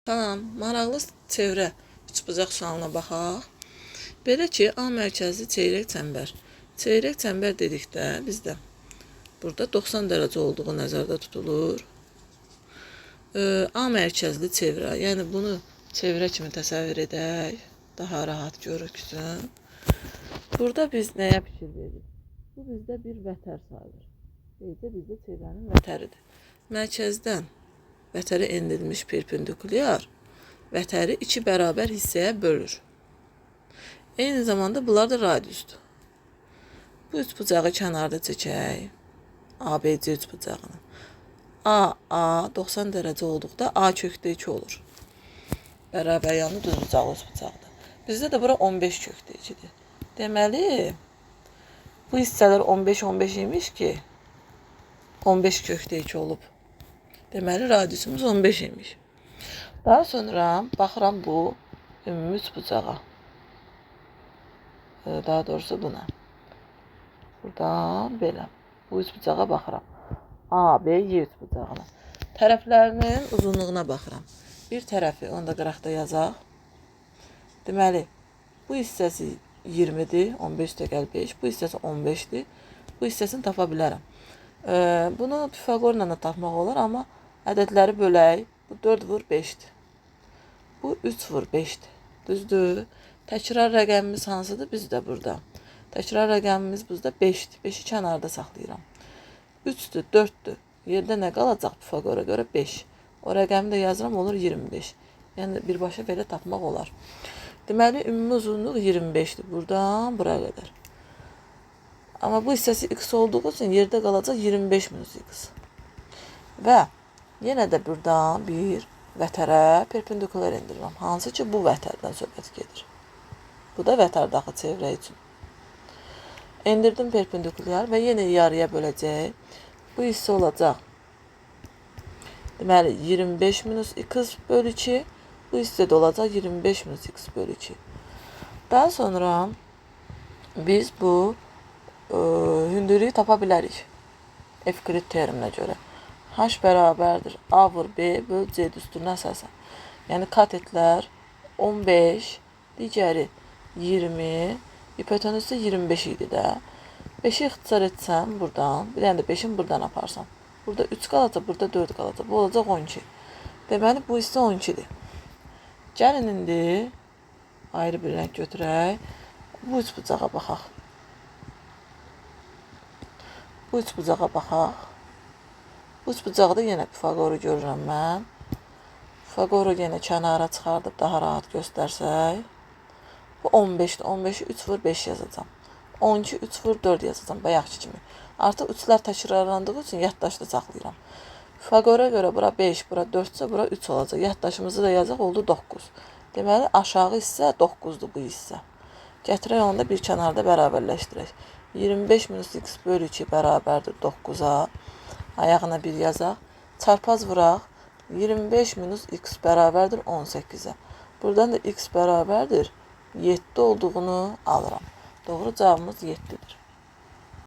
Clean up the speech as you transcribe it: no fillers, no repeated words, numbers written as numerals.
Tamam, maraqlı çevrə üçbucaq sualına baxaq. Belə ki, A mərkəzli çeyrək çəmbər. Çeyrək çəmbər dedikdə bizdə burada 90 dərəcə olduğu nəzərdə tutulur. A mərkəzli çevrə, yəni bunu çevrə kimi təsəvvür edək, daha rahat görüksün. Burada biz nəyə fikir veririk? Bu bizdə bir vətər sayılır. Bizdə çevrənin vətəridir. Mərkəzdən vətəri endirilmiş perpendikulyar vətəri iki bərabər hissəyə bölür. Eyni zamanda bunlar da radiusdur. Bu üçbucağı kənarda çəkək. ABC üçbucağını. A 90 dərəcə olduqda A kökdə 2 olur. Bərabər yanı düzbucaqlı üçbucaqdır. Bizdə də bura 15 kökdə 2-dir. Deməli, bu hissələr 15 imiş ki, 15 kökdə 2 olub. Deməli, radiusumuz 15 imiş. Daha sonra baxıram bu ümumi üçbucağa. Daha doğrusu buna. Buradan belə. Bu üçbucağa baxıram. A, B, Y üçbucağına. Tərəflərinin uzunluğuna baxıram. Bir tərəfi, onu da qıraqda yazaq. Deməli, bu hissəsi 20-dir, 15-5. Bu hissəsi 15-dir. Bu hissəsini tapa bilərəm. Bunu Pifagorla da tapmaq olur, amma ədədləri bölək. Bu 4 vur 5'dir. Bu 3 vur 5'dir. Düzdür. Təkrar rəqəmimiz hansıdır? Bizdə burada. Təkrar rəqəmimiz bizdə 5'dir. 5'i kənarda saxlayıram. 3'dür, 4'dür. Yerdə nə qalacaq Pifagora görə? 5. O rəqəmi də yazıram, olur 25. Yəni birbaşa belə tapmaq olar. Deməli, ümumi uzunluq 25'dir. Buradan buraya qədər. Amma bu hissəsi x olduğu üçün yerdə qalacaq 25 minus x. Və yenə də buradan bir vətərə perpendikular endirirəm. Hansı ki, bu vətərdən söhbət gedir. Bu da vətərdəki çevrə üçün. Endirdim perpendikulyar və yenə yarıya böləcək. Bu hissə olacaq. Deməli, 25 minus x bölü 2. Bu hissə də olacaq 25 minus x bölü 2. Daha sonra biz bu hündürlüyü tapa bilərik. Evklit teoreminə görə. H bərabərdir A vur B bölü C düsturuna əsasən. Yəni katetlər 15, digəri 20, hipotenüsü 25 idi də. 5'i ixtisar etsəm buradan, bir dənə də 5'in buradan aparsam. Burada 3 qalacaq, burada 4 qalacaq. Bu olacaq 12. Deməli, bu hissə 12'dir. Gəlin indi ayrı bir rəng götürək. Bu üçbucağa baxaq. Bu üçbucağa baxaq. Bu üçbucaqda yenə Pifagoru görürəm mən. Pifagoru yenə kənara çıxardıb daha rahat göstərsək. Bu 15'dir. 15'i 3 vur 5 yazacağım. 12, 3 vur 4 yazacağım. Bayaqki kimi. Artıq 3'lər təkrarlandığı üçün yaddaşda saxlayıram. Pifagora görə bura 5, bura 4'sə bura 3 olacaq. Yaddaşımızı da yazaq, oldu 9. Deməli, aşağı hissə 9'dur bu hissə. Gətirək onu da bir kənarda bərabərləşdirək. 25 minus x bölü 2 bərabərdir 9'a. Ayağına bir yazaq. Çarpaz vuraq. 25 minus x bərabərdir 18'ə. Buradan da x bərabərdir 7 olduğunu alıram. Doğru cavabımız 7'dir.